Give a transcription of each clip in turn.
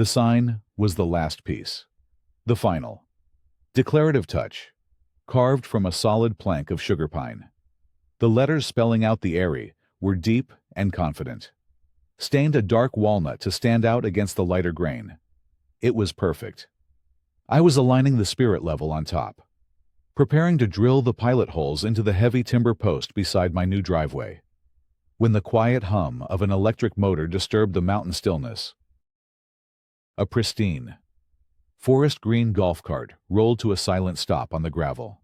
The sign was the last piece. The final, declarative touch, carved from a solid plank of sugar pine. The letters spelling out the area were deep and confident, stained a dark walnut to stand out against the lighter grain. It was perfect. I was aligning the spirit level on top, preparing to drill the pilot holes into the heavy timber post beside my new driveway, when the quiet hum of an electric motor disturbed the mountain stillness. A pristine, forest green golf cart rolled to a silent stop on the gravel.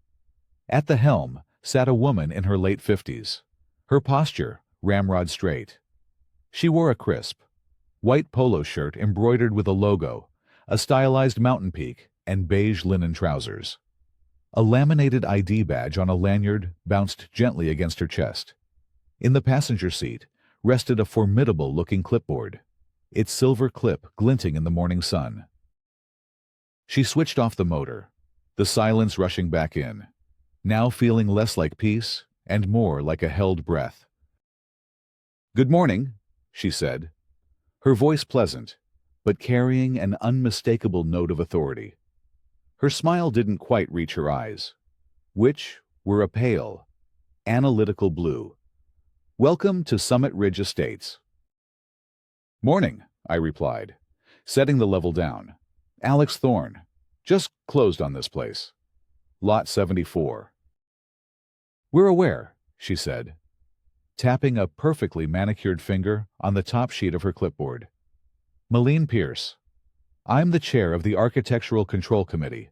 At the helm sat a woman in her late 50s, her posture ramrod straight. She wore a crisp, white polo shirt embroidered with a logo, a stylized mountain peak, and beige linen trousers. A laminated ID badge on a lanyard bounced gently against her chest. In the passenger seat rested a formidable-looking clipboard, its silver clip glinting in the morning sun. She switched off the motor, the silence rushing back in, now feeling less like peace and more like a held breath. "Good morning," she said, her voice pleasant, but carrying an unmistakable note of authority. Her smile didn't quite reach her eyes, which were a pale, analytical blue. "Welcome to Summit Ridge Estates." "Morning," I replied, setting the level down. "Alex Thorne. Just closed on this place. Lot 74. "We're aware," she said, tapping a perfectly manicured finger on the top sheet of her clipboard. "Malene Pierce. I'm the chair of the Architectural Control Committee.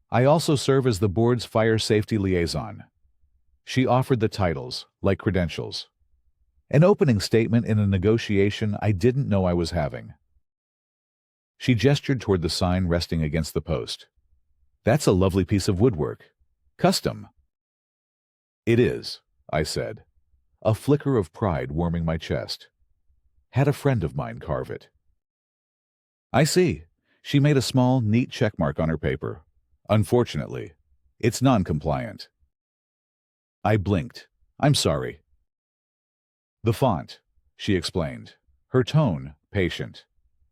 I also serve as the board's fire safety liaison." She offered the titles, like credentials. An opening statement in a negotiation I didn't know I was having. She gestured toward the sign resting against the post. "That's a lovely piece of woodwork. Custom." "It is," I said, a flicker of pride warming my chest. "Had a friend of mine carve it." "I see." She made a small, neat checkmark on her paper. "Unfortunately, it's non-compliant." I blinked. "I'm sorry." "The font," she explained, her tone patient,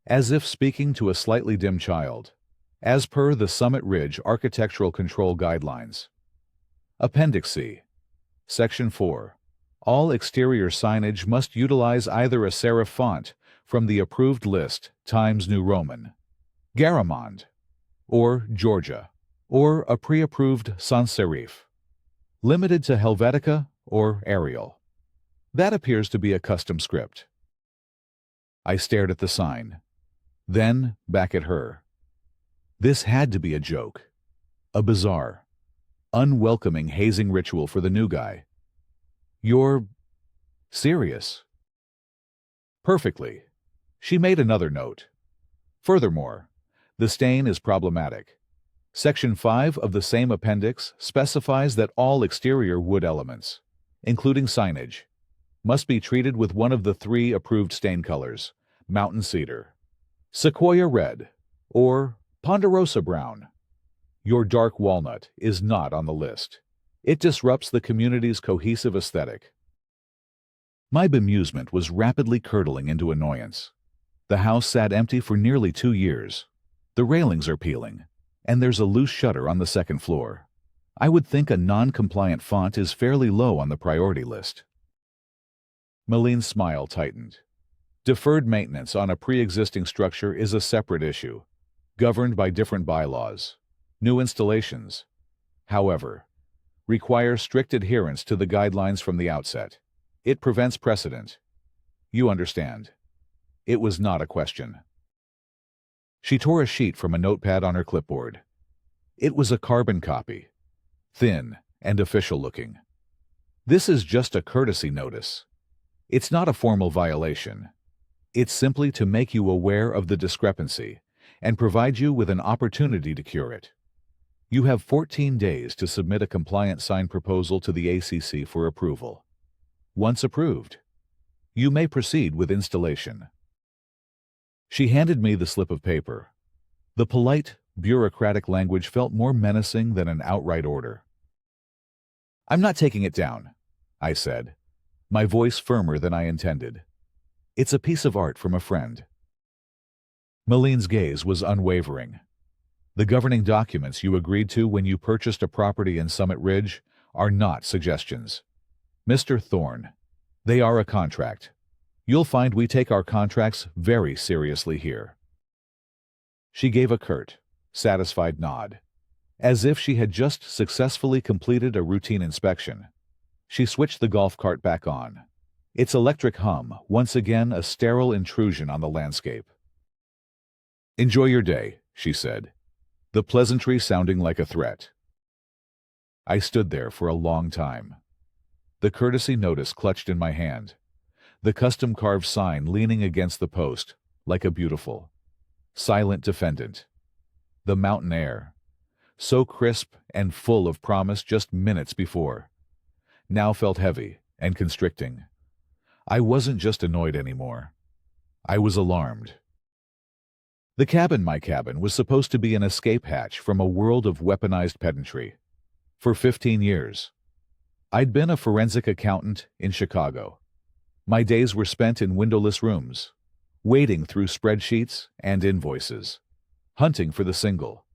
as if speaking to a slightly dim child, "as per the Summit Ridge Architectural Control Guidelines. Appendix C, Section 4. All exterior signage must utilize either a serif font from the approved list Times New Roman, Garamond, or Georgia, or a pre-approved sans serif, limited to Helvetica or Arial. That appears to be a custom script." I stared at the sign, then back at her. This had to be a joke, a bizarre, unwelcoming hazing ritual for the new guy. "You're serious?" "Perfectly." She made another note. "Furthermore, the stain is problematic. Section 5 of the same appendix specifies that all exterior wood elements, including signage, must be treated with one of the 3 approved stain colors: mountain cedar, sequoia red, or ponderosa brown. Your dark walnut is not on the list. It disrupts the community's cohesive aesthetic." My bemusement was rapidly curdling into annoyance. The house sat empty for nearly 2 years. The railings are peeling, and there's a loose shutter on the second floor. I would think a non-compliant font is fairly low on the priority list. Malene's smile tightened. Deferred maintenance on a pre-existing structure is a separate issue, governed by different bylaws. New installations, however, require strict adherence to the guidelines from the outset. It prevents precedent. You understand. It was not a question. She tore a sheet from a notepad on her clipboard. It was a carbon copy, thin and official-looking. "This is just a courtesy notice. It's not a formal violation. It's simply to make you aware of the discrepancy and provide you with an opportunity to cure it. You have 14 days to submit a compliant sign proposal to the ACC for approval. Once approved, you may proceed with installation." She handed me the slip of paper. The polite, bureaucratic language felt more menacing than an outright order. "I'm not taking it down," I said, my voice firmer than I intended. "It's a piece of art from a friend." Maline's gaze was unwavering. The governing documents you agreed to when you purchased a property in Summit Ridge are not suggestions. Mr. Thorne, they are a contract. You'll find we take our contracts very seriously here. She gave a curt, satisfied nod, as if she had just successfully completed a routine inspection. She switched the golf cart back on, its electric hum once again a sterile intrusion on the landscape. "Enjoy your day," she said, the pleasantry sounding like a threat. I stood there for a long time, the courtesy notice clutched in my hand, the custom-carved sign leaning against the post like a beautiful, silent defendant. The mountain air, so crisp and full of promise just minutes before, now felt heavy and constricting. I wasn't just annoyed anymore. I was alarmed. My cabin, was supposed to be an escape hatch from a world of weaponized pedantry. For 15 years, I'd been a forensic accountant in Chicago. My days were spent in windowless rooms, wading through spreadsheets and invoices, hunting for the single,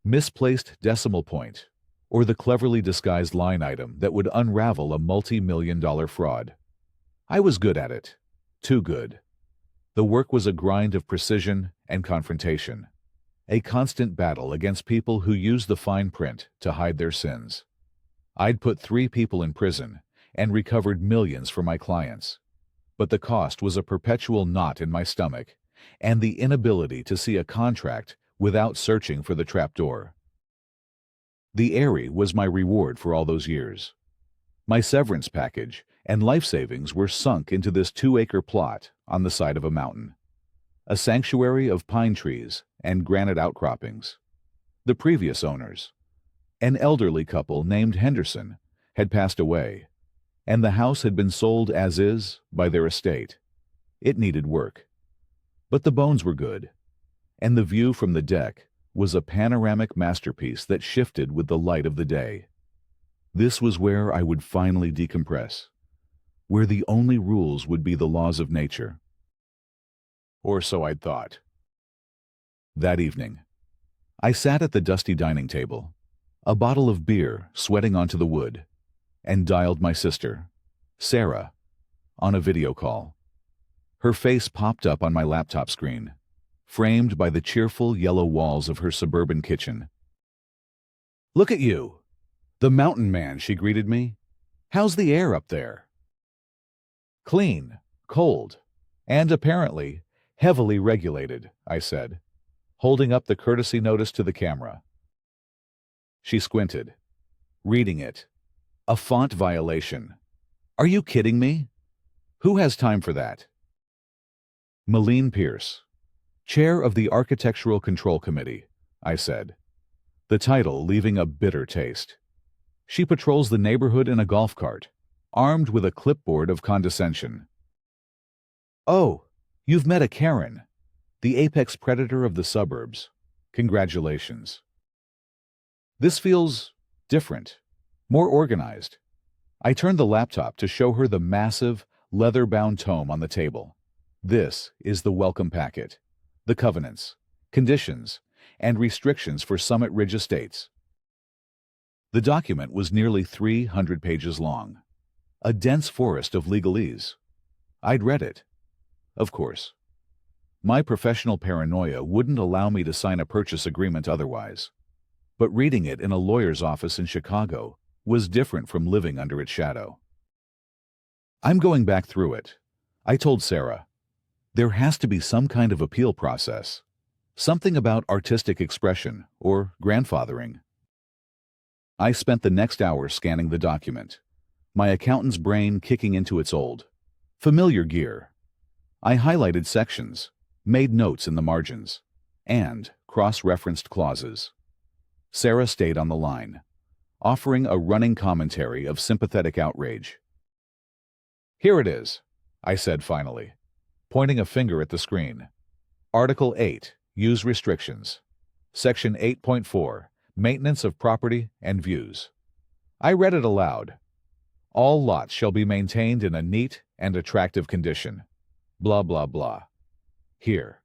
misplaced decimal point, or the cleverly disguised line item that would unravel a multi-million-dollar fraud. I was good at it, too good. The work was a grind of precision and confrontation, a constant battle against people who use the fine print to hide their sins. I'd put 3 people in prison and recovered millions for my clients, but the cost was a perpetual knot in my stomach and the inability to see a contract without searching for the trapdoor. The Airy was my reward for all those years. My severance package and life savings were sunk into this 2-acre plot on the side of a mountain, a sanctuary of pine trees and granite outcroppings. The previous owners, an elderly couple named Henderson, had passed away, and the house had been sold as is by their estate. It needed work, but the bones were good, and the view from the deck was a panoramic masterpiece that shifted with the light of the day. This was where I would finally decompress, where the only rules would be the laws of nature. Or so I'd thought. That evening, I sat at the dusty dining table, a bottle of beer sweating onto the wood, and dialed my sister, Sarah, on a video call. Her face popped up on my laptop screen, framed by the cheerful yellow walls of her suburban kitchen. "Look at you! The mountain man," she greeted me. "How's the air up there?" "Clean, cold, and apparently heavily regulated," I said, holding up the courtesy notice to the camera. She squinted, reading it. A font violation. "Are you kidding me? Who has time for that?" Maline Pierce, chair of the Architectural Control Committee, I said, the title leaving a bitter taste. She patrols the neighborhood in a golf cart, armed with a clipboard of condescension. "Oh, you've met a Karen, the apex predator of the suburbs. Congratulations." This feels different, more organized. I turned the laptop to show her the massive, leather-bound tome on the table. This is the welcome packet, the covenants, conditions, and restrictions for Summit Ridge Estates. The document was nearly 300 pages long, a dense forest of legalese. I'd read it. Of course. My professional paranoia wouldn't allow me to sign a purchase agreement otherwise, but reading it in a lawyer's office in Chicago was different from living under its shadow. "I'm going back through it," I told Sarah. "There has to be some kind of appeal process, something about artistic expression or grandfathering." I spent the next hour scanning the document, my accountant's brain kicking into its old, familiar gear. I highlighted sections, made notes in the margins, and cross-referenced clauses. Sarah stayed on the line, offering a running commentary of sympathetic outrage. "Here it is," I said finally, pointing a finger at the screen. "Article 8, Use Restrictions. Section 8.4, Maintenance of Property and Views." I read it aloud. "All lots shall be maintained in a neat and attractive condition. Blah, blah, blah. Here.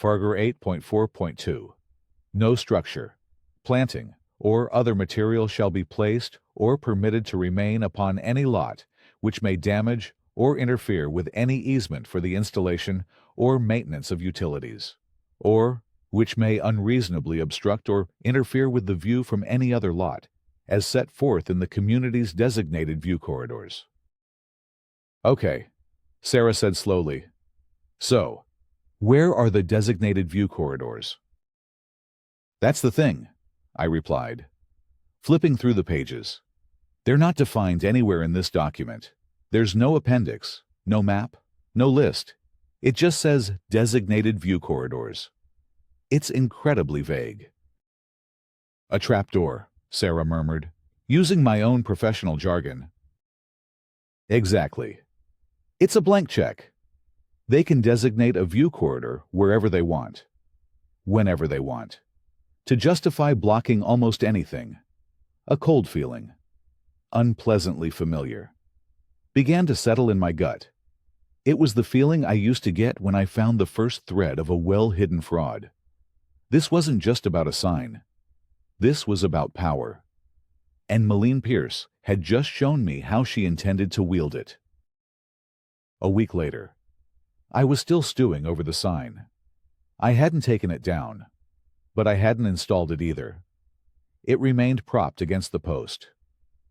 Farger 8.4.2. No structure, planting, or other material shall be placed or permitted to remain upon any lot which may damage or interfere with any easement for the installation or maintenance of utilities, or which may unreasonably obstruct or interfere with the view from any other lot, as set forth in the community's designated view corridors. Okay, Sarah said slowly. So, where are the designated view corridors? That's the thing, I replied, flipping through the pages. They're not defined anywhere in this document. There's no appendix, no map, no list. It just says designated view corridors. It's incredibly vague. A trapdoor, Sarah murmured, using my own professional jargon. Exactly. It's a blank check. They can designate a view corridor wherever they want, whenever they want, to justify blocking almost anything. A cold feeling, unpleasantly familiar, began to settle in my gut. It was the feeling I used to get when I found the first thread of a well-hidden fraud. This wasn't just about a sign. This was about power. And Malene Pierce had just shown me how she intended to wield it. A week later, I was still stewing over the sign. I hadn't taken it down, but I hadn't installed it either. It remained propped against the post,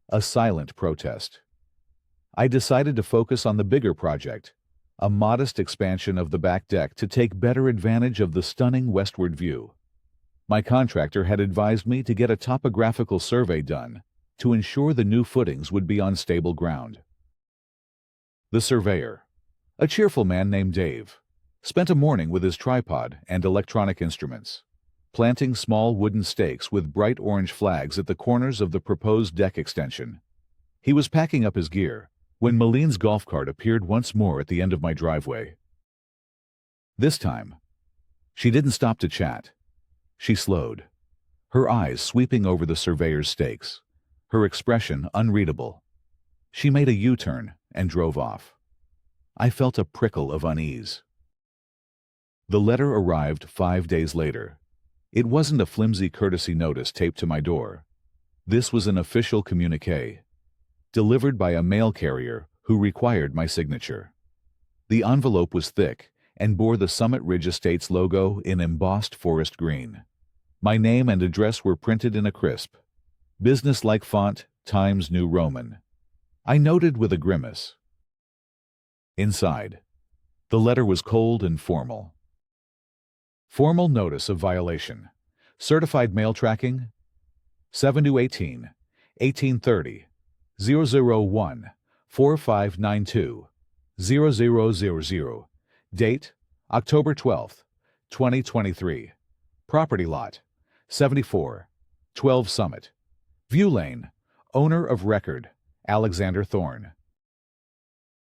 a silent protest. I decided to focus on the bigger project, a modest expansion of the back deck to take better advantage of the stunning westward view. My contractor had advised me to get a topographical survey done to ensure the new footings would be on stable ground. The surveyor, a cheerful man named Dave, spent a morning with his tripod and electronic instruments, planting small wooden stakes with bright orange flags at the corners of the proposed deck extension. He was packing up his gear when Malene's golf cart appeared once more at the end of my driveway. This time, she didn't stop to chat. She slowed, her eyes sweeping over the surveyor's stakes, her expression unreadable. She made a U-turn and drove off. I felt a prickle of unease. The letter arrived 5 days later. It wasn't a flimsy courtesy notice taped to my door. This was an official communiqué, delivered by a mail carrier who required my signature. The envelope was thick and bore the Summit Ridge Estates logo in embossed forest green. My name and address were printed in a crisp, business-like font, Times New Roman. I noted with a grimace. Inside, the letter was cold and formal. Formal notice of violation. Certified mail tracking 7-18, 1830, 001, 4592, 0000. Date, October 12, 2023. Property lot, 74, 12 Summit. View Lane. Owner of record, Alexander Thorne.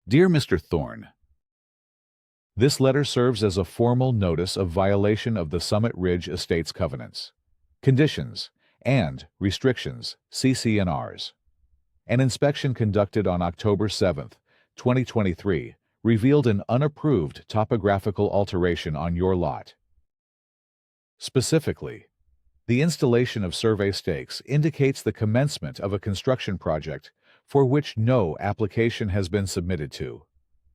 Dear Mr. Thorne, this letter serves as a formal notice of violation of the Summit Ridge Estates covenants, conditions, and restrictions, CC&Rs. An inspection conducted on October 7, 2023, revealed an unapproved topographical alteration on your lot. Specifically, the installation of survey stakes indicates the commencement of a construction project for which no application has been submitted to,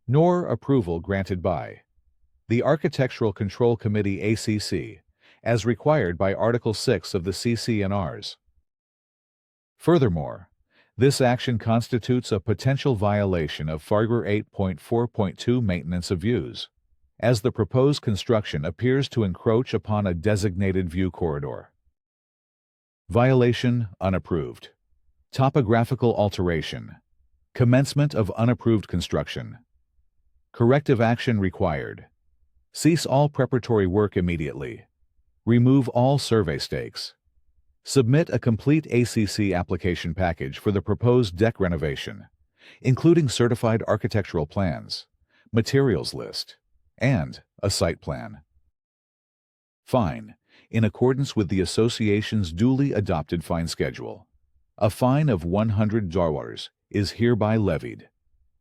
nor approval granted by the Architectural Control Committee ACC, as required by Article 6 of the CC&Rs. Furthermore, this action constitutes a potential violation of Farger 8.4.2 Maintenance of Views, as the proposed construction appears to encroach upon a designated view corridor. Violation unapproved. Topographical alteration. Commencement of unapproved construction. Corrective action required. Cease all preparatory work immediately. Remove all survey stakes. Submit a complete ACC application package for the proposed deck renovation, including certified architectural plans, materials list, and a site plan. Fine, in accordance with the association's duly adopted fine schedule. A fine of $100 is hereby levied.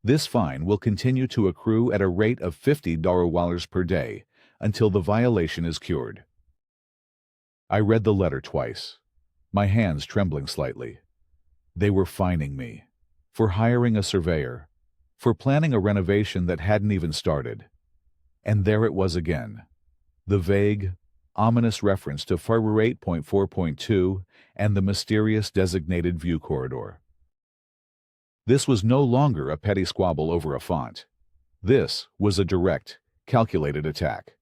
This fine will continue to accrue at a rate of $50 per day until the violation is cured. I read the letter twice, my hands trembling slightly. They were fining me for hiring a surveyor, for planning a renovation that hadn't even started. And there it was again, the vague, ominous reference to HOA 8.4.2 and the mysterious designated view corridor. This was no longer a petty squabble over a font. This was a direct, calculated attack.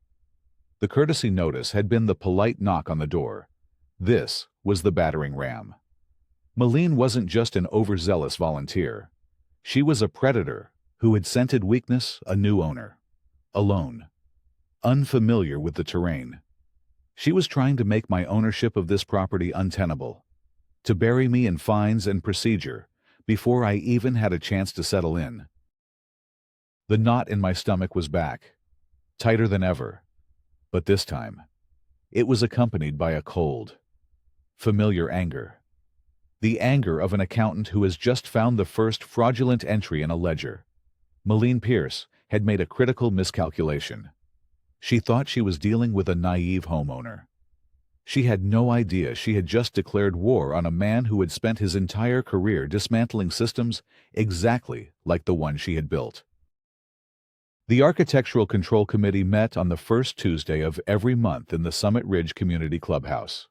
The courtesy notice had been the polite knock on the door. This was the battering ram. Malene wasn't just an overzealous volunteer. She was a predator who had scented weakness a new owner. Alone. Unfamiliar with the terrain. She was trying to make my ownership of this property untenable. To bury me in fines and procedure before I even had a chance to settle in. The knot in my stomach was back, tighter than ever. But this time, it was accompanied by a cold, familiar anger. The anger of an accountant who has just found the first fraudulent entry in a ledger. Malene Pierce had made a critical miscalculation. She thought she was dealing with a naive homeowner. She had no idea she had just declared war on a man who had spent his entire career dismantling systems exactly like the one she had built. The Architectural Control Committee met on the first Tuesday of every month in the Summit Ridge Community Clubhouse,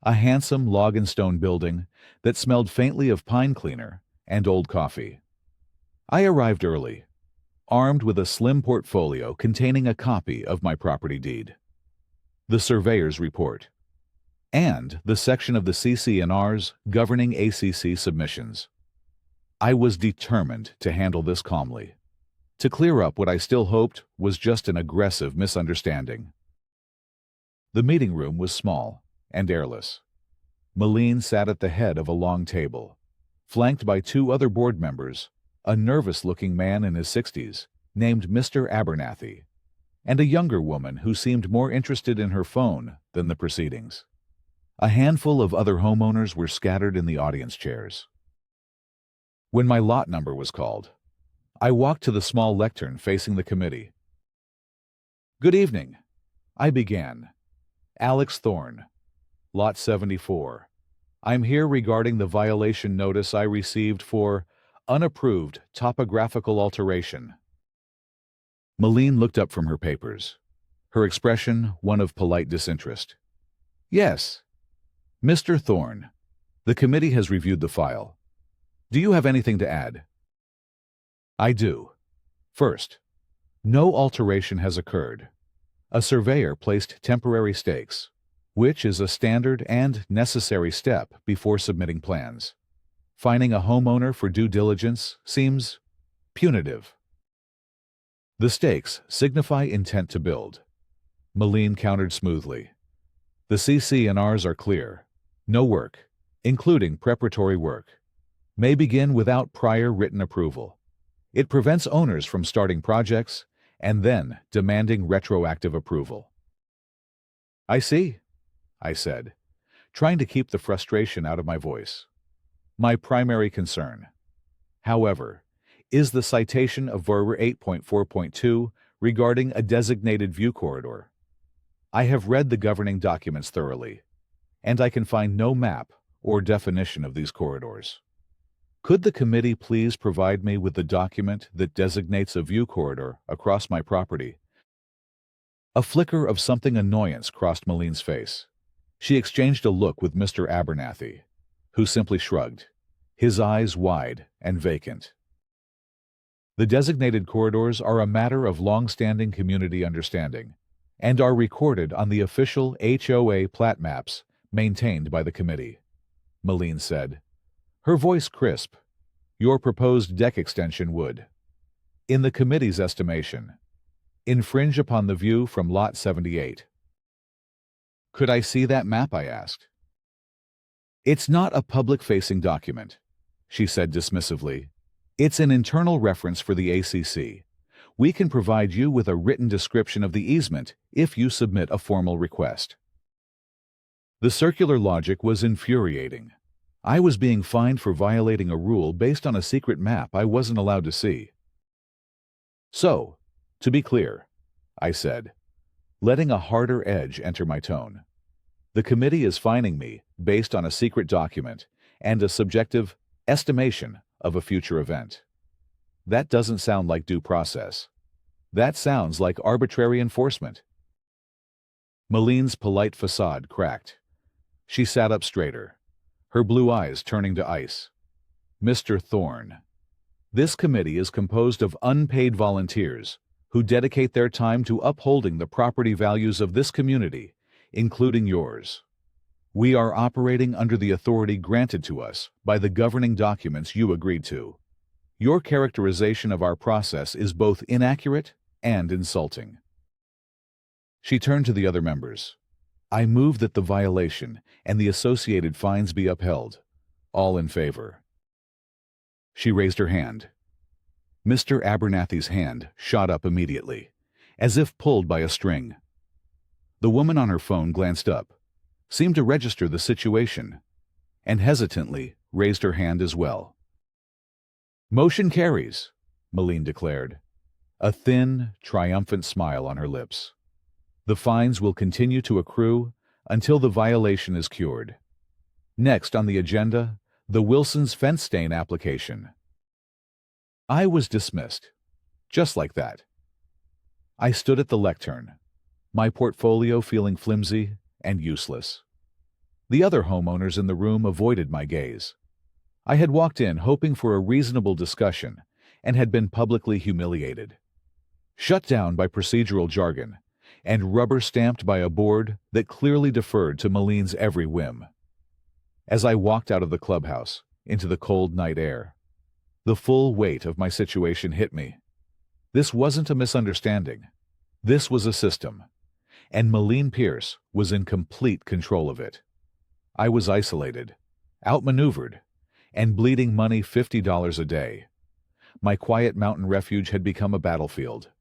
a handsome log-and-stone building that smelled faintly of pine cleaner and old coffee. I arrived early, armed with a slim portfolio containing a copy of my property deed, the surveyor's report, and the section of the CC&Rs governing ACC submissions. I was determined to handle this calmly, to clear up what I still hoped was just an aggressive misunderstanding. The meeting room was small and airless. Malene sat at the head of a long table, flanked by two other board members, a nervous-looking man in his 60s named Mr. Abernathy, and a younger woman who seemed more interested in her phone than the proceedings. A handful of other homeowners were scattered in the audience chairs. When my lot number was called, I walked to the small lectern facing the committee. "Good evening," I began. "Alex Thorne, Lot 74. I'm here regarding the violation notice I received for unapproved topographical alteration." Malene looked up from her papers, her expression one of polite disinterest. "Yes, Mr. Thorne, the committee has reviewed the file. Do you have anything to add?" "I do. First, no alteration has occurred. A surveyor placed temporary stakes, which is a standard and necessary step before submitting plans. Fining a homeowner for due diligence seems punitive." "The stakes signify intent to build," Malene countered smoothly. "The CC&Rs are clear. No work, including preparatory work, may begin without prior written approval. It prevents owners from starting projects and then demanding retroactive approval." "I see," I said, trying to keep the frustration out of my voice. My primary concern, however, is the citation of HOA 8.4.2 regarding a designated view corridor. I have read the governing documents thoroughly, and I can find no map or definition of these corridors. Could the committee please provide me with the document that designates a view corridor across my property? A flicker of something annoyance crossed Malene's face. She exchanged a look with Mr. Abernathy, who simply shrugged, his eyes wide and vacant. The designated corridors are a matter of long-standing community understanding and are recorded on the official HOA plat maps maintained by the committee, Malene said, her voice crisp. Your proposed deck extension would, in the committee's estimation, infringe upon the view from Lot 78. "Could I see that map?" I asked. "It's not a public-facing document," she said dismissively. "It's an internal reference for the ACC. We can provide you with a written description of the easement if you submit a formal request." The circular logic was infuriating. I was being fined for violating a rule based on a secret map I wasn't allowed to see. "So, to be clear," I said, letting a harder edge enter my tone. The committee is fining me based on a secret document and a subjective estimation of a future event. That doesn't sound like due process. That sounds like arbitrary enforcement. Maline's polite facade cracked. She sat up straighter, her blue eyes turning to ice. Mr. Thorne, this committee is composed of unpaid volunteers who dedicate their time to upholding the property values of this community, including yours. We are operating under the authority granted to us by the governing documents you agreed to. Your characterization of our process is both inaccurate and insulting. She turned to the other members. I move that the violation and the associated fines be upheld. All in favor. She raised her hand. Mr. Abernathy's hand shot up immediately, as if pulled by a string. The woman on her phone glanced up, seemed to register the situation, and hesitantly raised her hand as well. Motion carries, Maline declared, a thin, triumphant smile on her lips. The fines will continue to accrue until the violation is cured. Next on the agenda, the Wilson's fence stain application. I was dismissed, just like that. I stood at the lectern, my portfolio feeling flimsy and useless. The other homeowners in the room avoided my gaze. I had walked in hoping for a reasonable discussion and had been publicly humiliated. Shut down by procedural jargon and rubber-stamped by a board that clearly deferred to Maline's every whim. As I walked out of the clubhouse into the cold night air, the full weight of my situation hit me. This wasn't a misunderstanding. This was a system, and Maline Pierce was in complete control of it. I was isolated, outmaneuvered, and bleeding money $50 a day. My quiet mountain refuge had become a battlefield,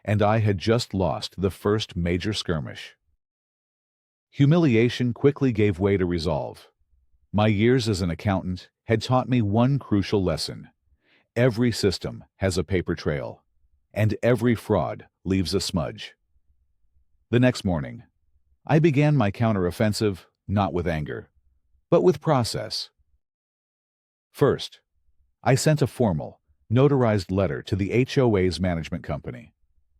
and I had just lost the first major skirmish. Humiliation quickly gave way to resolve. My years as an accountant had taught me one crucial lesson. Every system has a paper trail, and every fraud leaves a smudge. The next morning, I began my counteroffensive not with anger, but with process. First, I sent a formal, notarized letter to the HOA's management company,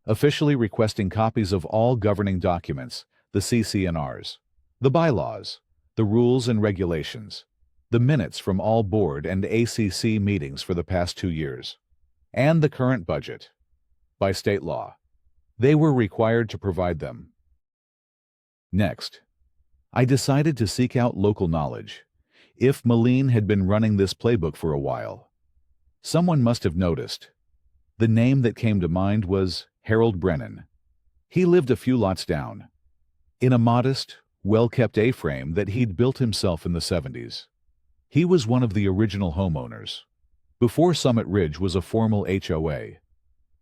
officially requesting copies of all governing documents, the CC&Rs, the bylaws, the rules and regulations, the minutes from all board and ACC meetings for the past 2 years, and the current budget. By state law, they were required to provide them. Next, I decided to seek out local knowledge. If Maline had been running this playbook for a while, someone must have noticed. The name that came to mind was Harold Brennan. He lived a few lots down, in a modest, well-kept A-frame that he'd built himself in the 70s. He was one of the original homeowners, before Summit Ridge was a formal HOA,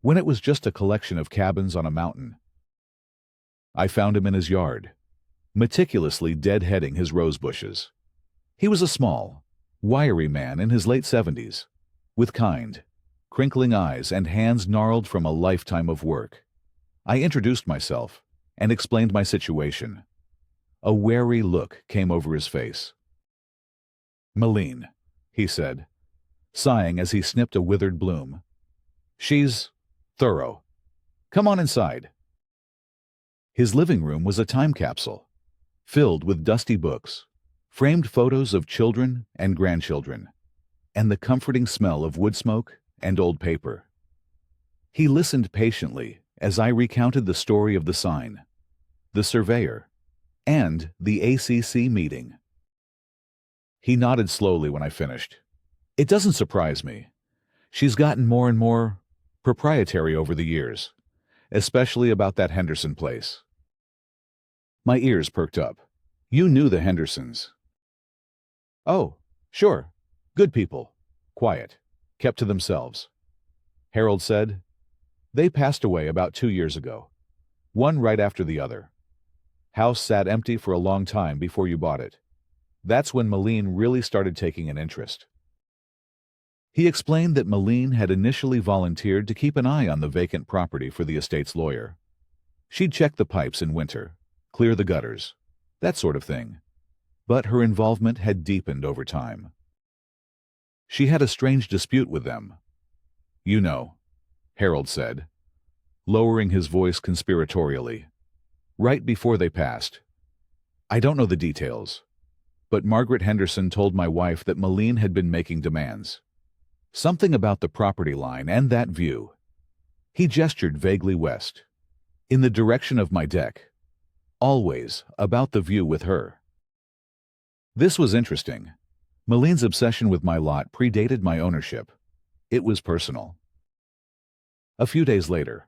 when it was just a collection of cabins on a mountain. I found him in his yard, meticulously deadheading his rose bushes. He was a small, wiry man in his late 70s, with kind, crinkling eyes and hands gnarled from a lifetime of work. I introduced myself and explained my situation. A wary look came over his face. Maline, he said, sighing as he snipped a withered bloom. She's thorough. Come on inside. His living room was a time capsule, filled with dusty books, framed photos of children and grandchildren, and the comforting smell of wood smoke and old paper. He listened patiently as I recounted the story of the sign, the surveyor, and the ACC meeting. He nodded slowly when I finished. It doesn't surprise me. She's gotten more and more proprietary over the years, especially about that Henderson place. My ears perked up. You knew the Hendersons. Oh, sure. Good people. Quiet. Kept to themselves. Harold said. They passed away about 2 years ago. One right after the other. House sat empty for a long time before you bought it. That's when Maline really started taking an interest. He explained that Maline had initially volunteered to keep an eye on the vacant property for the estate's lawyer. She'd check the pipes in winter, clear the gutters, that sort of thing. But her involvement had deepened over time. She had a strange dispute with them. "You know," Harold said, lowering his voice conspiratorially, right before they passed. "I don't know the details, but Margaret Henderson told my wife that Malene had been making demands. Something about the property line and that view." He gestured vaguely west, in the direction of my deck. Always about the view with her. This was interesting. Malene's obsession with my lot predated my ownership. It was personal. A few days later,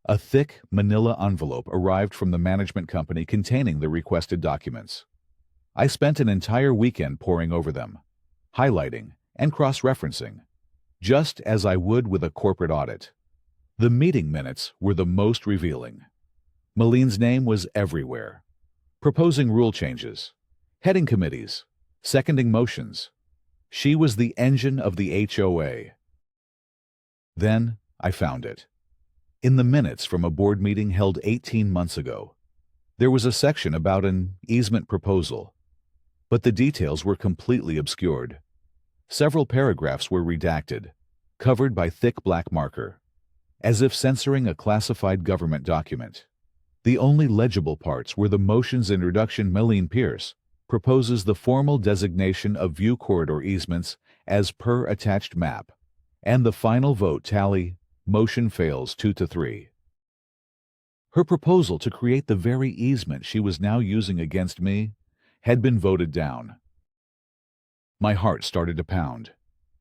a thick manila envelope arrived from the management company containing the requested documents. I spent an entire weekend poring over them, highlighting and cross-referencing, just as I would with a corporate audit. The meeting minutes were the most revealing. Malene's name was everywhere, proposing rule changes, heading committees, seconding motions. She was the engine of the HOA. Then I found it. In the minutes from a board meeting held 18 months ago, there was a section about an easement proposal, but the details were completely obscured. Several paragraphs were redacted, covered by thick black marker, as if censoring a classified government document. The only legible parts were the motion's introduction. Malene Pierce proposes the formal designation of view corridor easements as per attached map, and the final vote tally, motion fails 2-3. Her proposal to create the very easement she was now using against me had been voted down. My heart started to pound.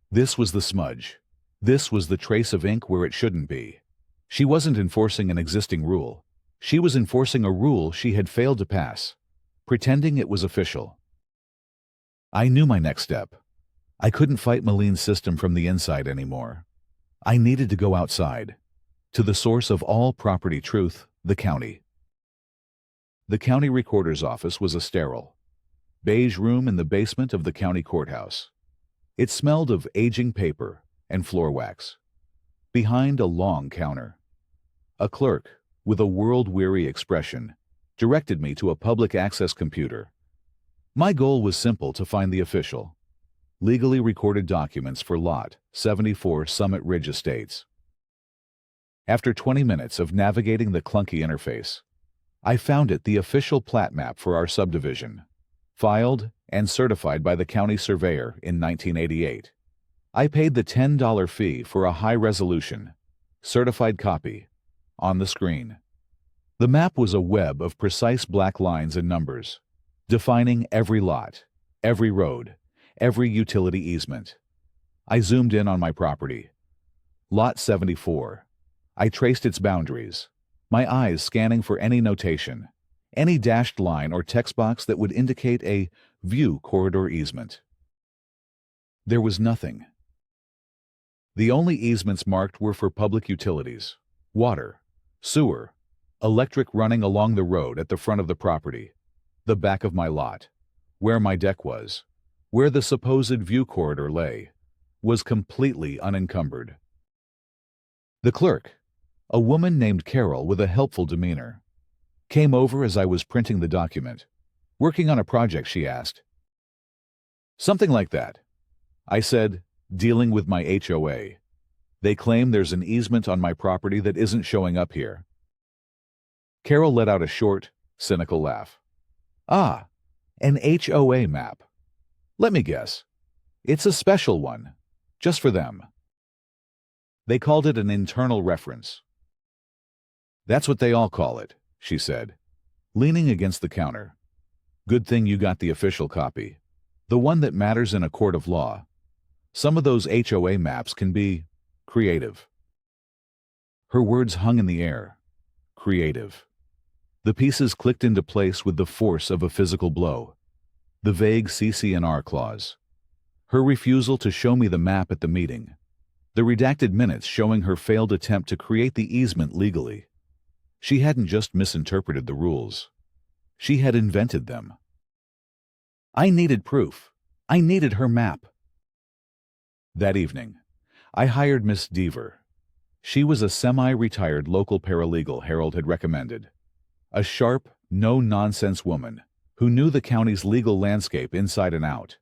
This was the smudge. This was the trace of ink where it shouldn't be. She wasn't enforcing an existing rule. She was enforcing a rule she had failed to pass, pretending it was official. I knew my next step. I couldn't fight Malene's system from the inside anymore. I needed to go outside, to the source of all property truth, the county. The county recorder's office was a sterile, beige room in the basement of the county courthouse. It smelled of aging paper and floor wax. Behind a long counter, a clerk with a world-weary expression directed me to a public access computer. My goal was simple: to find the official, legally recorded documents for Lot 74 Summit Ridge Estates. After 20 minutes of navigating the clunky interface, I found it: the official plat map for our subdivision, filed and certified by the county surveyor in 1988. I paid the $10 fee for a high-resolution, certified copy. On the screen, the map was a web of precise black lines and numbers, defining every lot, every road, every utility easement. I zoomed in on my property. Lot 74. I traced its boundaries, my eyes scanning for any notation, any dashed line or text box that would indicate a view corridor easement. There was nothing. The only easements marked were for public utilities, water, sewer, electric running along the road at the front of the property, the back of my lot, where my deck was, where the supposed view corridor lay, was completely unencumbered. The clerk, a woman named Carol with a helpful demeanor, came over as I was printing the document. "Working on a project?" she asked. "Something like that," I said, dealing with my HOA. "They claim there's an easement on my property that isn't showing up here." Carol let out a short, cynical laugh. "Ah, an HOA map. Let me guess. It's a special one, just for them. They called it an internal reference." "That's what they all call it," she said, leaning against the counter. "Good thing you got the official copy, the one that matters in a court of law. Some of those HOA maps can be creative." Her words hung in the air. Creative. The pieces clicked into place with the force of a physical blow. The vague CC&R clause. Her refusal to show me the map at the meeting. The redacted minutes showing her failed attempt to create the easement legally. She hadn't just misinterpreted the rules. She had invented them. I needed proof. I needed her map. That evening, I hired Miss Deaver. She was a semi-retired local paralegal Harold had recommended. a sharp, no-nonsense woman who knew the county's legal landscape inside and out.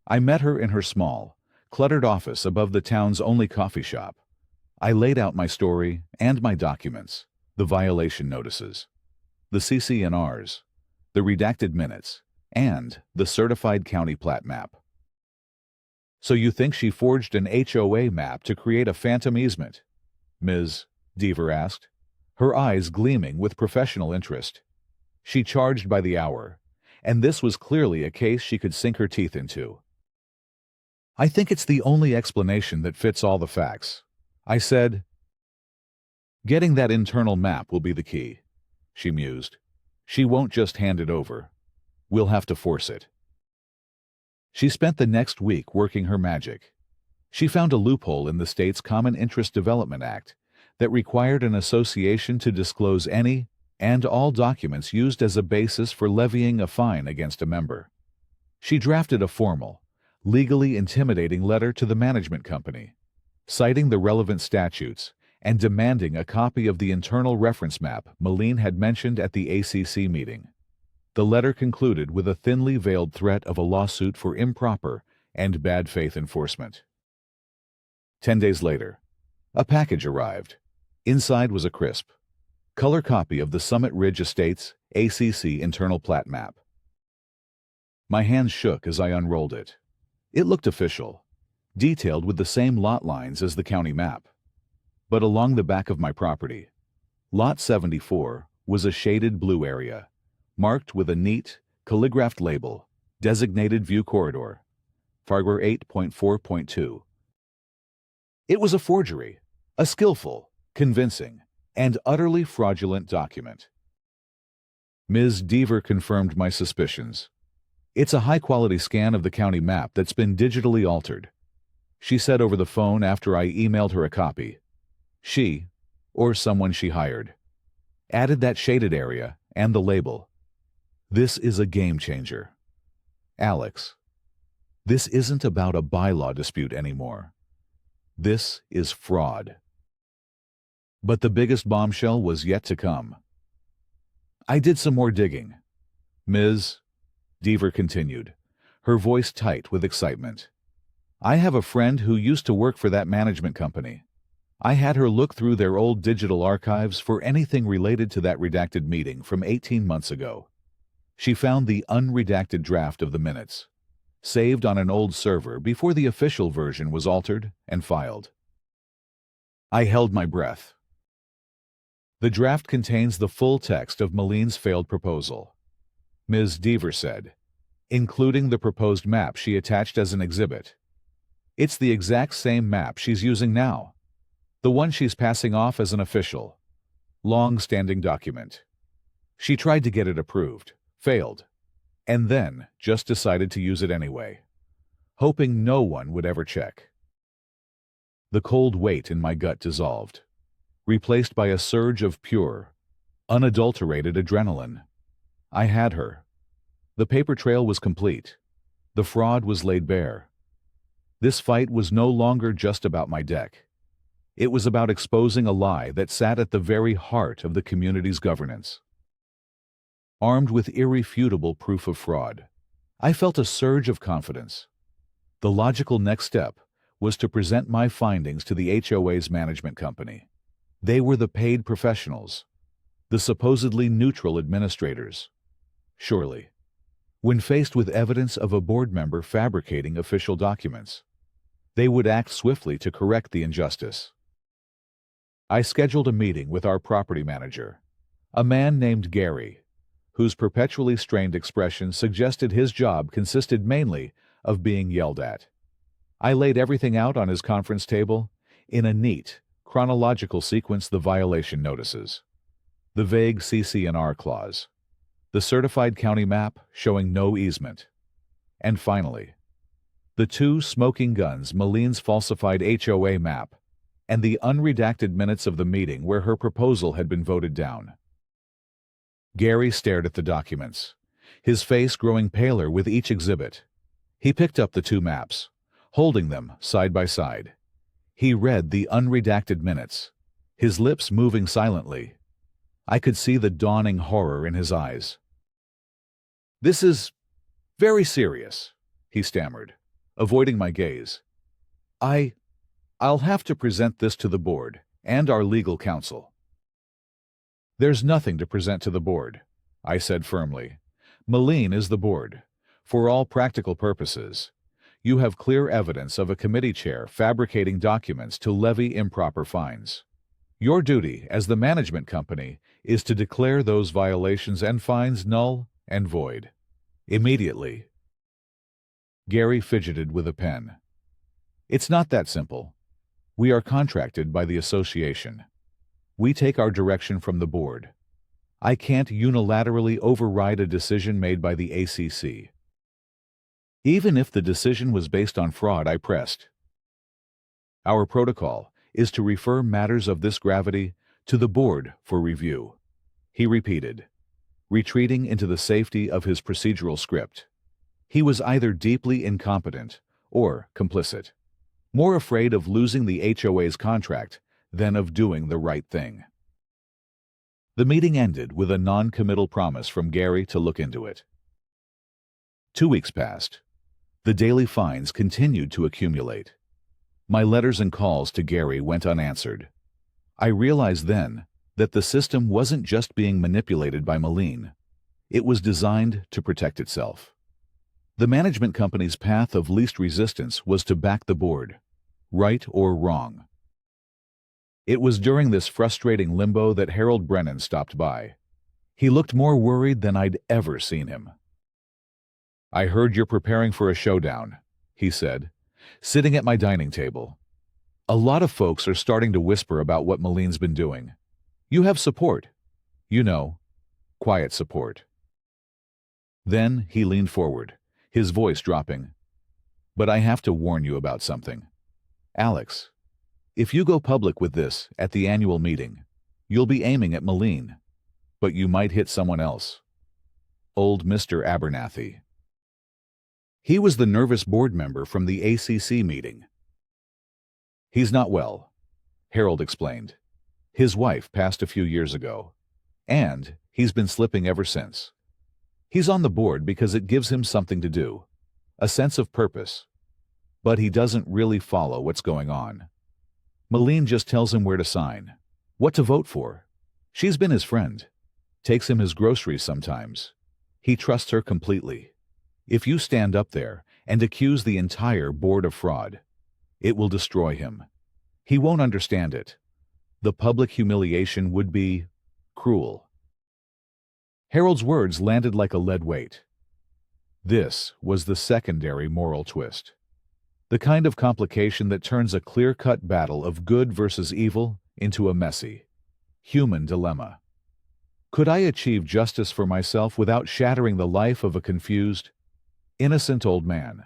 I met her in her small, cluttered office above the town's only coffee shop. I laid out my story and my documents, the violation notices, the CC&Rs, the redacted minutes, and the certified county plat map. "So you think she forged an HOA map to create a phantom easement?" Ms. Deaver asked, her eyes gleaming with professional interest. She charged by the hour, and this was clearly a case she could sink her teeth into. "I think it's the only explanation that fits all the facts," I said. "Getting that internal map will be the key," she mused. "She won't just hand it over. We'll have to force it." She spent the next week working her magic. She found a loophole in the state's Common Interest Development Act that required an association to disclose any and all documents used as a basis for levying a fine against a member. She drafted a formal, legally intimidating letter to the management company, citing the relevant statutes and demanding a copy of the internal reference map Moline had mentioned at the ACC meeting. The letter concluded with a thinly veiled threat of a lawsuit for improper and bad faith enforcement. 10 days later, a package arrived. Inside was a crisp, color copy of the Summit Ridge Estates ACC internal plat map. My hands shook as I unrolled it. It looked official, detailed with the same lot lines as the county map. But along the back of my property, Lot 74 was a shaded blue area, marked with a neat, calligraphed label, Designated View Corridor, Farguer 8.4.2. It was a forgery, a skillful, convincing, and utterly fraudulent document. Ms. Deaver confirmed my suspicions. "It's a high-quality scan of the county map that's been digitally altered," she said over the phone after I emailed her a copy. She, or someone she hired, added that shaded area and the label. "This is a game changer. Alex, this isn't about a bylaw dispute anymore. This is fraud." But the biggest bombshell was yet to come. I did some more digging. Ms. Deaver continued, her voice tight with excitement. "I have a friend who used to work for that management company. I had her look through their old digital archives for anything related to that redacted meeting from 18 months ago. She found the unredacted draft of the minutes, saved on an old server before the official version was altered and filed." I held my breath. The draft contains the full text of Moline's failed proposal, Ms. Deaver said, including the proposed map she attached as an exhibit. It's the exact same map she's using now, the one she's passing off as an official, long-standing document. She tried to get it approved, failed, and then just decided to use it anyway, hoping no one would ever check. The cold weight in my gut dissolved, replaced by a surge of pure, unadulterated adrenaline. I had her. The paper trail was complete. The fraud was laid bare. This fight was no longer just about my deck. It was about exposing a lie that sat at the very heart of the community's governance. Armed with irrefutable proof of fraud, I felt a surge of confidence. The logical next step was to present my findings to the HOA's management company. They were the paid professionals, the supposedly neutral administrators. Surely, when faced with evidence of a board member fabricating official documents, they would act swiftly to correct the injustice. I scheduled a meeting with our property manager, a man named Gary, whose perpetually strained expression suggested his job consisted mainly of being yelled at. I laid everything out on his conference table in a neat, chronological sequence: the violation notices, the vague CC&R clause, the certified county map showing no easement, and finally, the two smoking guns: Moline's falsified HOA map and the unredacted minutes of the meeting where her proposal had been voted down. Gary stared at the documents, his face growing paler with each exhibit. He picked up the two maps, holding them side by side. He read the unredacted minutes, his lips moving silently. I could see the dawning horror in his eyes. "This is very serious," he stammered, avoiding my gaze. I'll have to present this to the board and our legal counsel." "There's nothing to present to the board," I said firmly. "Malene is the board. For all practical purposes, you have clear evidence of a committee chair fabricating documents to levy improper fines. Your duty as the management company is to declare those violations and fines null and void. Immediately." Gary fidgeted with a pen. "It's not that simple. We are contracted by the association. We take our direction from the board. I can't unilaterally override a decision made by the ACC." Even if the decision was based on fraud, I pressed. "Our protocol is to refer matters of this gravity to the board for review," he repeated, retreating into the safety of his procedural script. He was either deeply incompetent or complicit, more afraid of losing the HOA's contract than of doing the right thing. The meeting ended with a non-committal promise from Gary to look into it. 2 weeks passed. The daily fines continued to accumulate. My letters and calls to Gary went unanswered. I realized then that the system wasn't just being manipulated by Malene. It was designed to protect itself. The management company's path of least resistance was to back the board, right or wrong. It was during this frustrating limbo that Harold Brennan stopped by. He looked more worried than I'd ever seen him. "I heard you're preparing for a showdown," he said, sitting at my dining table. "A lot of folks are starting to whisper about what Malene's been doing. You have support. You know, quiet support." Then he leaned forward, his voice dropping. "But I have to warn you about something. Alex, if you go public with this at the annual meeting, you'll be aiming at Malene, but you might hit someone else. Old Mr. Abernathy." He was the nervous board member from the ACC meeting. "He's not well," Harold explained. "His wife passed a few years ago, and he's been slipping ever since. He's on the board because it gives him something to do, a sense of purpose, but he doesn't really follow what's going on. Malene just tells him where to sign, what to vote for. She's been his friend, takes him his groceries sometimes. He trusts her completely. If you stand up there and accuse the entire board of fraud, it will destroy him. He won't understand it. The public humiliation would be cruel." Harold's words landed like a lead weight. This was the secondary moral twist. The kind of complication that turns a clear-cut battle of good versus evil into a messy, human dilemma. Could I achieve justice for myself without shattering the life of a confused, innocent old man?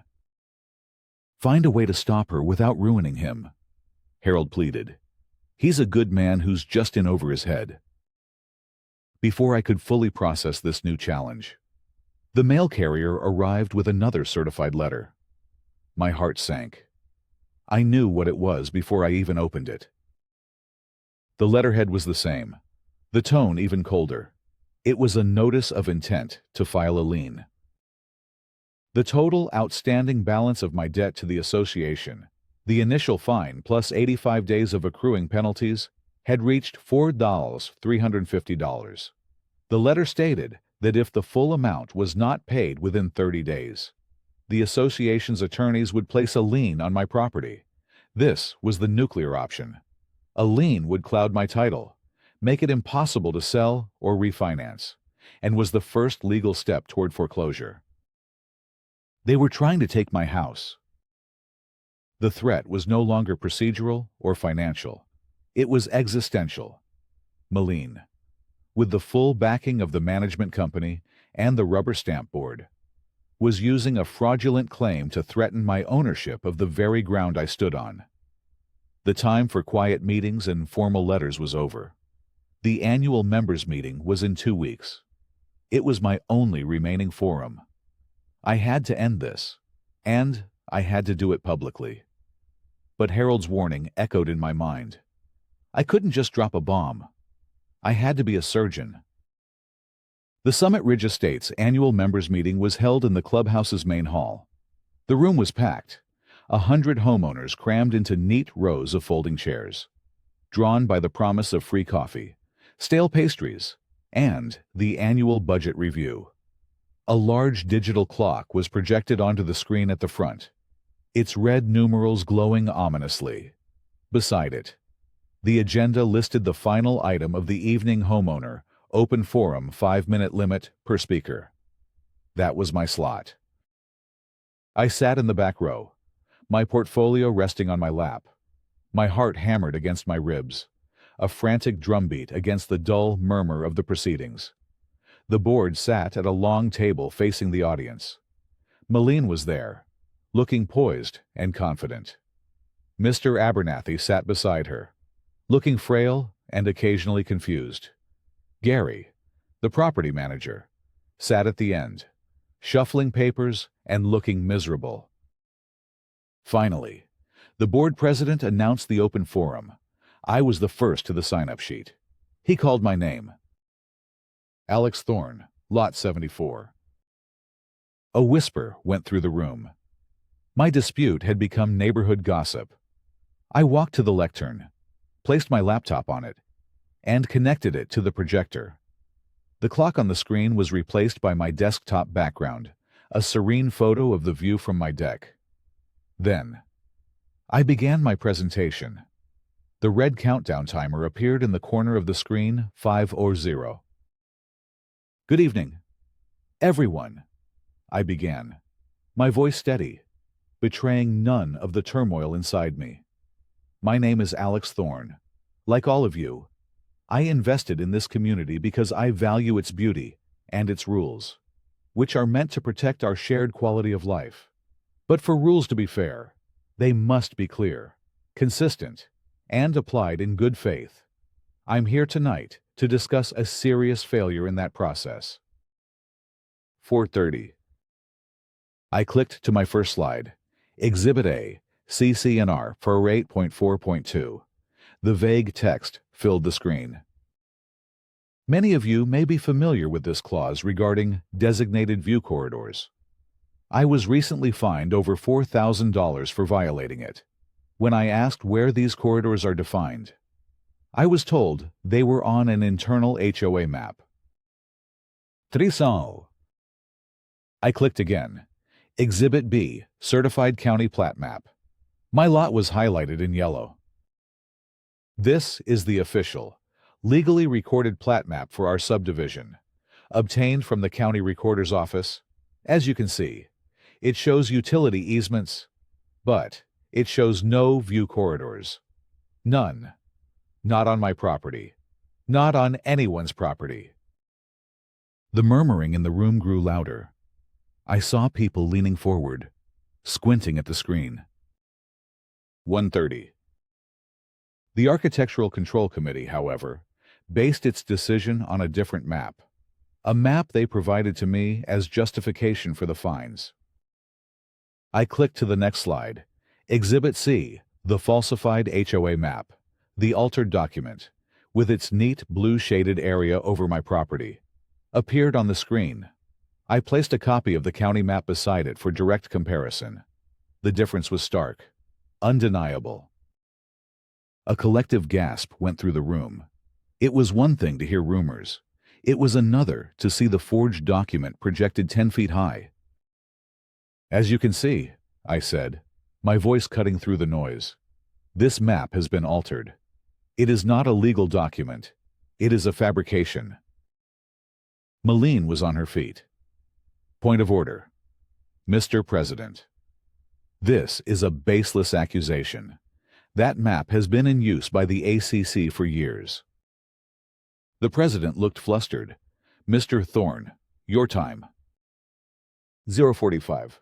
"Find a way to stop her without ruining him," Harold pleaded. "He's a good man who's just in over his head." Before I could fully process this new challenge, the mail carrier arrived with another certified letter. My heart sank. I knew what it was before I even opened it. The letterhead was the same, the tone even colder. It was a notice of intent to file a lien. The total outstanding balance of my debt to the association, the initial fine plus 85 days of accruing penalties, had reached $4,350. The letter stated that if the full amount was not paid within 30 days, the association's attorneys would place a lien on my property. This was the nuclear option. A lien would cloud my title, make it impossible to sell or refinance, and was the first legal step toward foreclosure. They were trying to take my house. The threat was no longer procedural or financial. It was existential. Malene, with the full backing of the management company and the rubber stamp board, was using a fraudulent claim to threaten my ownership of the very ground I stood on. The time for quiet meetings and formal letters was over. The annual members' meeting was in 2 weeks. It was my only remaining forum. I had to end this, and I had to do it publicly. But Harold's warning echoed in my mind. I couldn't just drop a bomb. I had to be a surgeon. The Summit Ridge Estates annual members meeting was held in the clubhouse's main hall. The room was packed, 100 homeowners crammed into neat rows of folding chairs, drawn by the promise of free coffee, stale pastries, and the annual budget review. A large digital clock was projected onto the screen at the front, its red numerals glowing ominously. Beside it, the agenda listed the final item of the evening: homeowner, open forum, 5-minute limit per speaker. That was my slot. I sat in the back row, my portfolio resting on my lap. My heart hammered against my ribs, a frantic drumbeat against the dull murmur of the proceedings. The board sat at a long table facing the audience. Malene was there, looking poised and confident. Mr. Abernathy sat beside her, looking frail and occasionally confused. Gary, the property manager, sat at the end, shuffling papers and looking miserable. Finally, the board president announced the open forum. I was the first to the sign-up sheet. He called my name. Alex Thorne, Lot 74. A whisper went through the room. My dispute had become neighborhood gossip. I walked to the lectern, placed my laptop on it, and connected it to the projector. The clock on the screen was replaced by my desktop background, a serene photo of the view from my deck. Then, I began my presentation. The red countdown timer appeared in the corner of the screen, 5:00. Good evening, everyone, I began, my voice steady, betraying none of the turmoil inside me. My name is Alex Thorne. Like all of you, I invested in this community because I value its beauty and its rules, which are meant to protect our shared quality of life. But for rules to be fair, they must be clear, consistent, and applied in good faith. I'm here tonight to discuss a serious failure in that process. 4:30. I clicked to my first slide, Exhibit A, CC&R for 8.4.2. The vague text filled the screen. Many of you may be familiar with this clause regarding designated view corridors. I was recently fined over $4,000 for violating it. When I asked where these corridors are defined, I was told they were on an internal HOA map. Trisao. I clicked again. Exhibit B, Certified County Plat Map. My lot was highlighted in yellow. This is the official, legally recorded plat map for our subdivision, obtained from the county recorder's office. As you can see, it shows utility easements, but it shows no view corridors. None. Not on my property. Not on anyone's property. The murmuring in the room grew louder. I saw people leaning forward, squinting at the screen. 1:30. The Architectural Control Committee, however, based its decision on a different map, a map they provided to me as justification for the fines. I clicked to the next slide. Exhibit C, the falsified HOA map, the altered document, with its neat blue-shaded area over my property, appeared on the screen. I placed a copy of the county map beside it for direct comparison. The difference was stark, undeniable. A collective gasp went through the room. It was one thing to hear rumors. It was another to see the forged document projected 10 feet high. As you can see, I said, my voice cutting through the noise, this map has been altered. It is not a legal document. It is a fabrication. Malene was on her feet. Point of order. Mr. President. This is a baseless accusation. That map has been in use by the ACC for years. The president looked flustered. Mr. Thorne, your time. 0:45.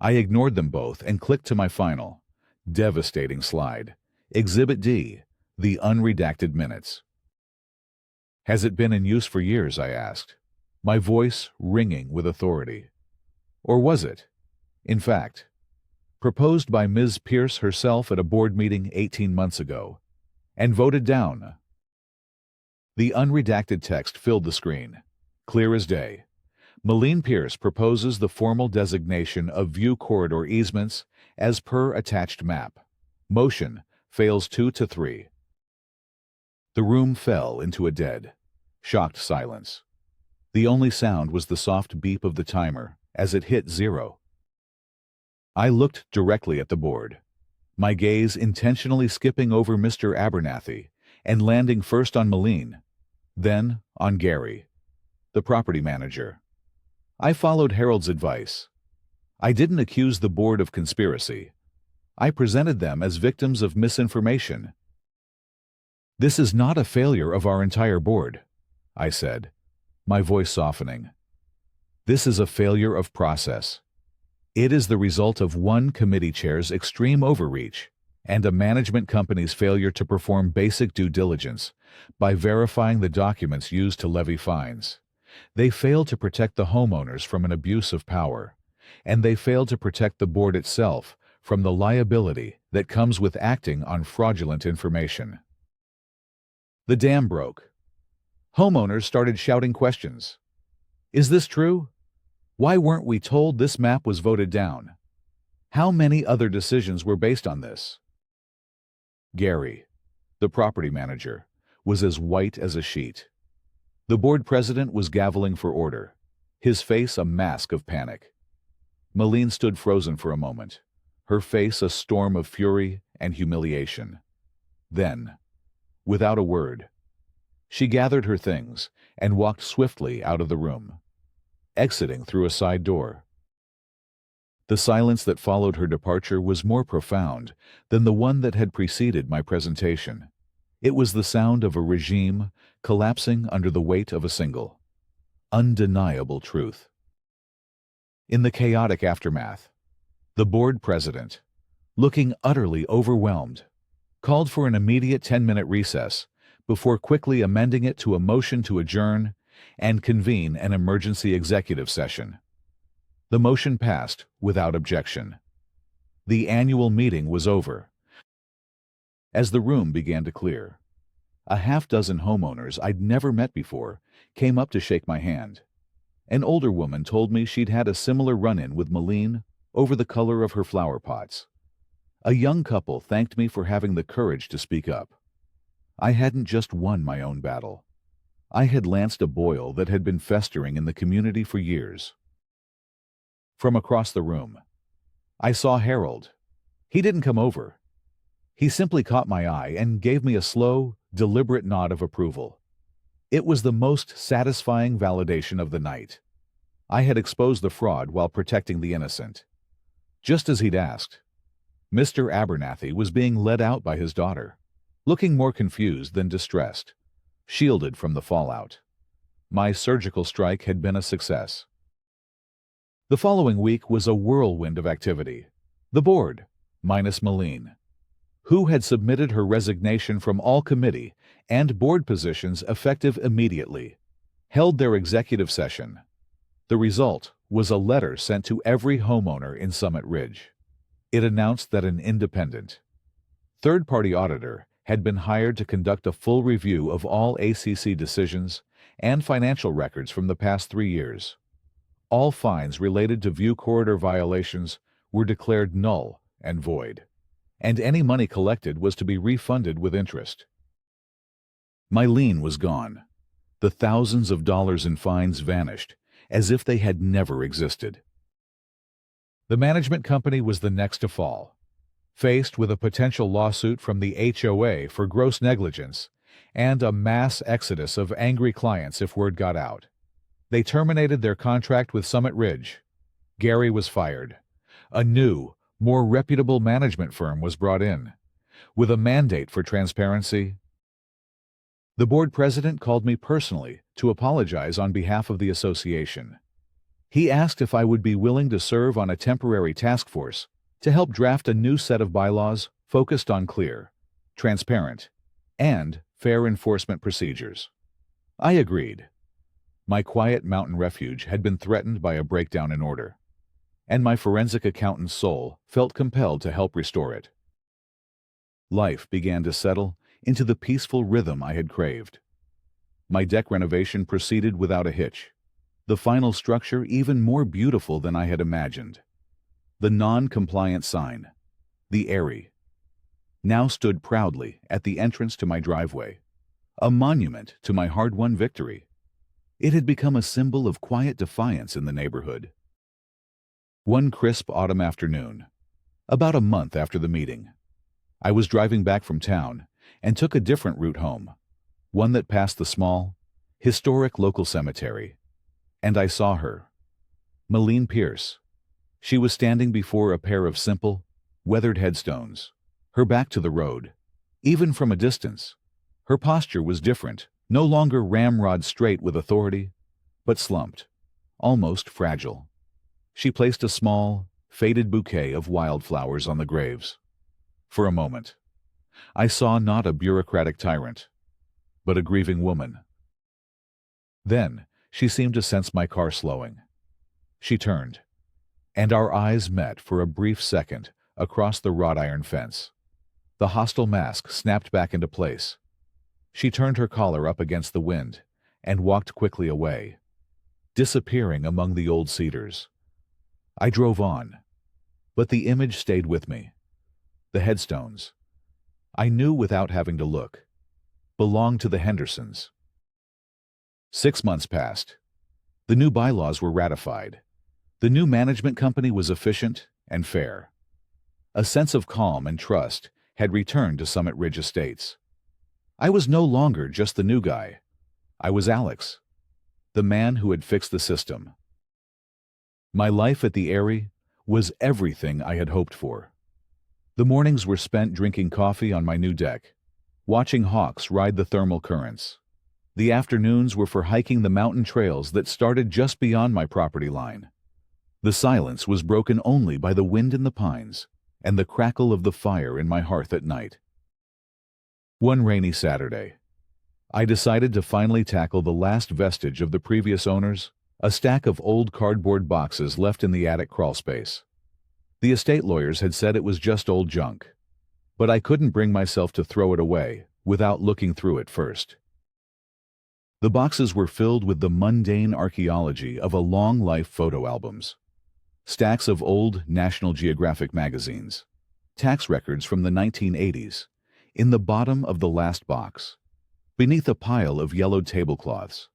I ignored them both and clicked to my final, devastating slide. Exhibit D, the unredacted minutes. Has it been in use for years, I asked, my voice ringing with authority. Or was it, in fact, proposed by Ms. Pierce herself at a board meeting 18 months ago, and voted down? The unredacted text filled the screen. Clear as day. Malene Pierce proposes the formal designation of view corridor easements as per attached map. Motion fails 2-3. The room fell into a dead, shocked silence. The only sound was the soft beep of the timer as it hit 0. I looked directly at the board, my gaze intentionally skipping over Mr. Abernathy and landing first on Malene, then on Gary, the property manager. I followed Harold's advice. I didn't accuse the board of conspiracy. I presented them as victims of misinformation. "This is not a failure of our entire board," I said, my voice softening. "This is a failure of process. It is the result of one committee chair's extreme overreach and a management company's failure to perform basic due diligence by verifying the documents used to levy fines. They failed to protect the homeowners from an abuse of power, and they failed to protect the board itself from the liability that comes with acting on fraudulent information." The dam broke. Homeowners started shouting questions. Is this true? Why weren't we told this map was voted down? How many other decisions were based on this? Gary, the property manager, was as white as a sheet. The board president was gaveling for order, his face a mask of panic. Malene stood frozen for a moment, her face a storm of fury and humiliation. Then, without a word, she gathered her things and walked swiftly out of the room, exiting through a side door. The silence that followed her departure was more profound than the one that had preceded my presentation. It was the sound of a regime collapsing under the weight of a single, undeniable truth. In the chaotic aftermath, the board president, looking utterly overwhelmed, called for an immediate 10-minute recess before quickly amending it to a motion to adjourn and convene an emergency executive session. The motion passed without objection. The annual meeting was over. As the room began to clear, a half-dozen homeowners I'd never met before came up to shake my hand. An older woman told me she'd had a similar run-in with Malene over the color of her flower pots. A young couple thanked me for having the courage to speak up. I hadn't just won my own battle. I had lanced a boil that had been festering in the community for years. From across the room, I saw Harold. He didn't come over. He simply caught my eye and gave me a slow, deliberate nod of approval. It was the most satisfying validation of the night. I had exposed the fraud while protecting the innocent. Just as he'd asked, Mr. Abernathy was being led out by his daughter, looking more confused than distressed, shielded from the fallout. My surgical strike had been a success. The following week was a whirlwind of activity. The board, minus Malene, who had submitted her resignation from all committee and board positions effective immediately, held their executive session. The result was a letter sent to every homeowner in Summit Ridge. It announced that an independent, third-party auditor had been hired to conduct a full review of all ACC decisions and financial records from the past 3 years. All fines related to view corridor violations were declared null and void, and any money collected was to be refunded with interest. My lien was gone. The thousands of dollars in fines vanished, as if they had never existed. The management company was the next to fall. Faced with a potential lawsuit from the HOA for gross negligence and a mass exodus of angry clients if word got out, they terminated their contract with Summit Ridge. Gary was fired. A new, more reputable management firm was brought in, with a mandate for transparency. The board president called me personally to apologize on behalf of the association. He asked if I would be willing to serve on a temporary task force to help draft a new set of bylaws focused on clear, transparent, and fair enforcement procedures. I agreed. My quiet mountain refuge had been threatened by a breakdown in order, and my forensic accountant's soul felt compelled to help restore it. Life began to settle into the peaceful rhythm I had craved. My deck renovation proceeded without a hitch. The final structure even more beautiful than I had imagined. The non-compliant sign, the Airy, now stood proudly at the entrance to my driveway, a monument to my hard-won victory. It had become a symbol of quiet defiance in the neighborhood. One crisp autumn afternoon, about a month after the meeting, I was driving back from town and took a different route home, one that passed the small, historic local cemetery. And I saw her, Malene Pierce. She was standing before a pair of simple, weathered headstones, her back to the road. Even from a distance, her posture was different, no longer ramrod straight with authority, but slumped, almost fragile. She placed a small, faded bouquet of wildflowers on the graves. For a moment, I saw not a bureaucratic tyrant, but a grieving woman. Then, she seemed to sense my car slowing. She turned, and our eyes met for a brief second across the wrought iron fence. The hostile mask snapped back into place. She turned her collar up against the wind and walked quickly away, disappearing among the old cedars. I drove on, but the image stayed with me. The headstones, I knew without having to look, belonged to the Hendersons. 6 months passed. The new bylaws were ratified. The new management company was efficient and fair. A sense of calm and trust had returned to Summit Ridge Estates. I was no longer just the new guy. I was Alex, the man who had fixed the system. My life at the Airy was everything I had hoped for. The mornings were spent drinking coffee on my new deck, watching hawks ride the thermal currents. The afternoons were for hiking the mountain trails that started just beyond my property line. The silence was broken only by the wind in the pines and the crackle of the fire in my hearth at night. One rainy Saturday, I decided to finally tackle the last vestige of the previous owners, a stack of old cardboard boxes left in the attic crawlspace. The estate lawyers had said it was just old junk, but I couldn't bring myself to throw it away without looking through it first. The boxes were filled with the mundane archaeology of a long life photo albums, stacks of old National Geographic magazines, tax records from the 1980s. In the bottom of the last box, beneath a pile of yellowed tablecloths,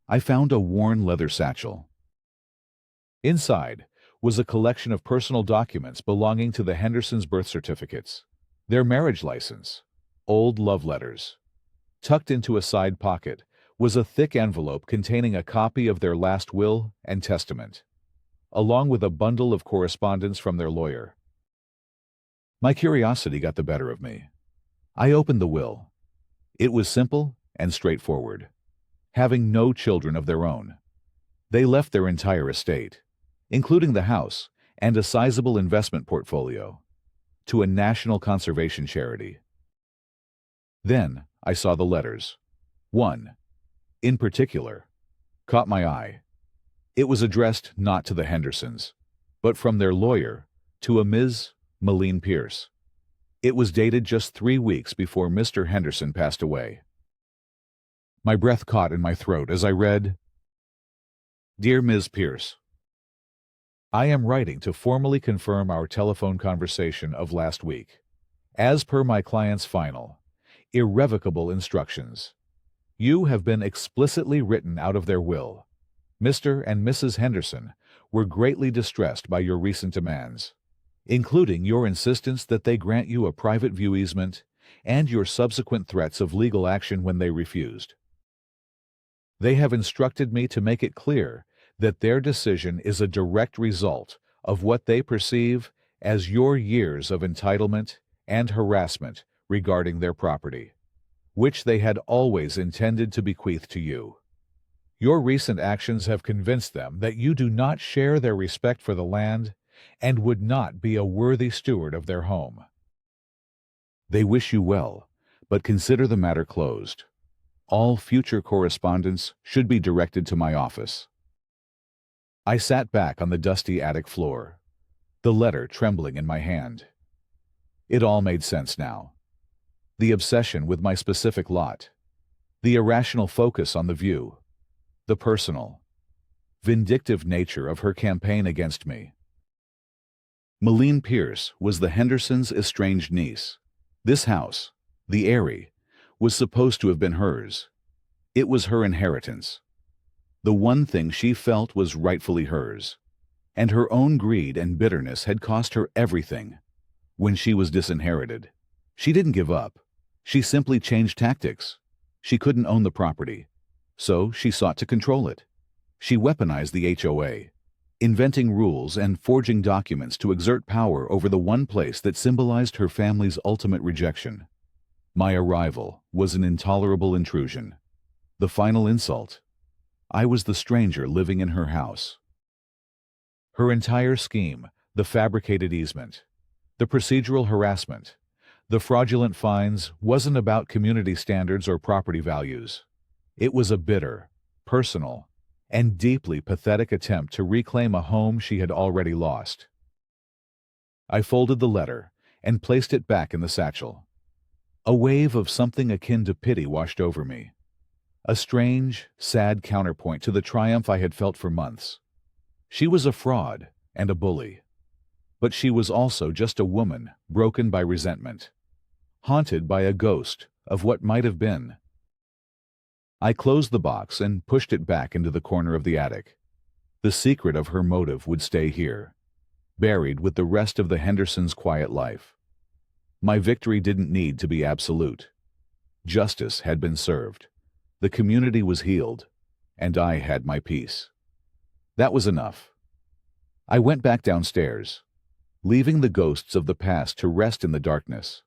I found a worn leather satchel. Inside was a collection of personal documents belonging to the Hendersons' birth certificates, their marriage license, old love letters. Tucked into a side pocket was a thick envelope containing a copy of their last will and testament, along with a bundle of correspondence from their lawyer. My curiosity got the better of me. I opened the will. It was simple and straightforward. Having no children of their own, they left their entire estate, including the house and a sizable investment portfolio, to a national conservation charity. Then I saw the letters. One, in particular, caught my eye. It was addressed not to the Hendersons, but from their lawyer to a Ms. Malene Pierce. It was dated just 3 weeks before Mr. Henderson passed away. My breath caught in my throat as I read, "Dear Ms. Pierce, I am writing to formally confirm our telephone conversation of last week. As per my client's final, irrevocable instructions, you have been explicitly written out of their will. Mr. and Mrs. Henderson were greatly distressed by your recent demands, including your insistence that they grant you a private view easement and your subsequent threats of legal action when they refused. They have instructed me to make it clear that their decision is a direct result of what they perceive as your years of entitlement and harassment regarding their property, which they had always intended to bequeath to you. Your recent actions have convinced them that you do not share their respect for the land and would not be a worthy steward of their home. They wish you well, but consider the matter closed. All future correspondence should be directed to my office." I sat back on the dusty attic floor, the letter trembling in my hand. It all made sense now. The obsession with my specific lot, The irrational focus on the view. The personal, vindictive nature of her campaign against me. Malene Pierce was the Hendersons' estranged niece. This house, the Airy, was supposed to have been hers. It was her inheritance. The one thing she felt was rightfully hers. And her own greed and bitterness had cost her everything. When she was disinherited, she didn't give up. She simply changed tactics. She couldn't own the property, so she sought to control it. She weaponized the HOA, inventing rules and forging documents to exert power over the one place that symbolized her family's ultimate rejection. My arrival was an intolerable intrusion. The final insult. I was the stranger living in her house. Her entire scheme, the fabricated easement, the procedural harassment, the fraudulent fines, wasn't about community standards or property values. It was a bitter, personal, and deeply pathetic attempt to reclaim a home she had already lost. I folded the letter and placed it back in the satchel. A wave of something akin to pity washed over me. A strange, sad counterpoint to the triumph I had felt for months. She was a fraud and a bully. But she was also just a woman broken by resentment, haunted by a ghost of what might have been. I closed the box and pushed it back into the corner of the attic. The secret of her motive would stay here, buried with the rest of the Hendersons' quiet life. My victory didn't need to be absolute. Justice had been served. The community was healed, and I had my peace. That was enough. I went back downstairs, leaving the ghosts of the past to rest in the darkness.